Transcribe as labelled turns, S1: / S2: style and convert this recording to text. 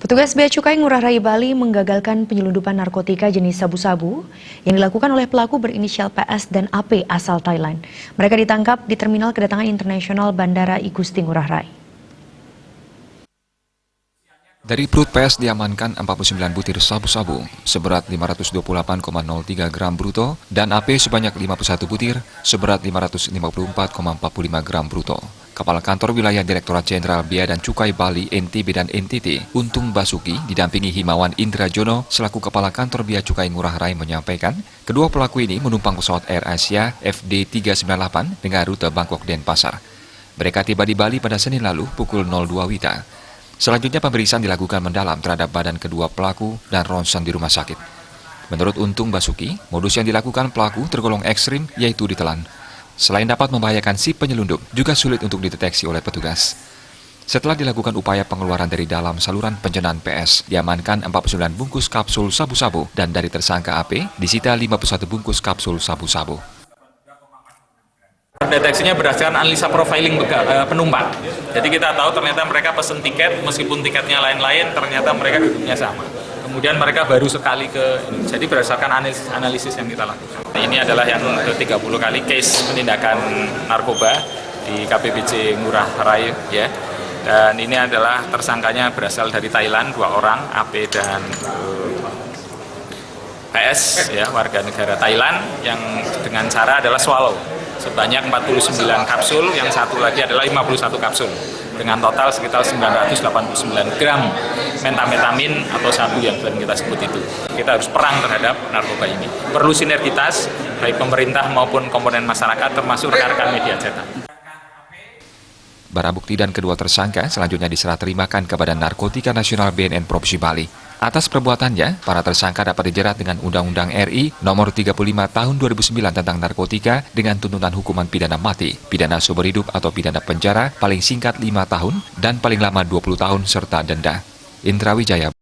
S1: Petugas Bea Cukai Ngurah Rai Bali menggagalkan penyelundupan narkotika jenis sabu-sabu yang dilakukan oleh pelaku berinisial PS dan AP asal Thailand. Mereka ditangkap di Terminal Kedatangan Internasional Bandara I Gusti Ngurah Rai.
S2: Dari perut PS diamankan 49 butir sabu-sabu seberat 528,03 gram bruto dan AP sebanyak 51 butir seberat 554,45 gram bruto. Kepala Kantor Wilayah Direktorat Jenderal Bea dan Cukai Bali NTB dan NTT, Untung Basuki, didampingi Himawan Indra Jono selaku Kepala Kantor Bea Cukai Ngurah Rai menyampaikan, kedua pelaku ini menumpang pesawat Air Asia FD398 dengan rute Bangkok Denpasar. Mereka tiba di Bali pada Senin lalu pukul 02 WITA. Selanjutnya pemeriksaan dilakukan mendalam terhadap badan kedua pelaku dan ronsen di rumah sakit. Menurut Untung Basuki, modus yang dilakukan pelaku tergolong ekstrim yaitu ditelan. Selain dapat membahayakan si penyelundup, juga sulit untuk dideteksi oleh petugas. Setelah dilakukan upaya pengeluaran dari dalam saluran penjenaan PS, diamankan 49 bungkus kapsul sabu-sabu dan dari tersangka AP disita 51 bungkus kapsul sabu-sabu.
S3: Deteksinya berdasarkan analisa profiling penumpang. Jadi kita tahu ternyata mereka pesen tiket, meskipun tiketnya lain-lain, ternyata mereka duduknya sama. Kemudian mereka baru sekali ke ini. Jadi berdasarkan analisis yang kita lakukan. Ini adalah yang ke-30 kali case penindakan narkoba di KPBC Ngurah Rai, ya. Dan ini adalah tersangkanya berasal dari Thailand, 2 orang, AP dan PS, ya, warga negara Thailand, yang dengan cara adalah swallow. Sebanyak 49 kapsul, yang satu lagi adalah 51 kapsul. Dengan total sekitar 989 gram metamfetamin atau sabu yang kita sebut itu. Kita harus perang terhadap narkoba ini. Perlu sinergitas, baik pemerintah maupun komponen masyarakat, termasuk rekan-rekan media cetak.
S2: Barang bukti dan kedua tersangka selanjutnya diserah terimakan ke Badan Narkotika Nasional BNN Provinsi Bali. Atas perbuatannya, para tersangka dapat dijerat dengan Undang-Undang RI Nomor 35 Tahun 2009 tentang narkotika dengan tuntutan hukuman pidana mati, pidana seumur hidup atau pidana penjara paling singkat 5 tahun dan paling lama 20 tahun serta denda. Indra Wijaya.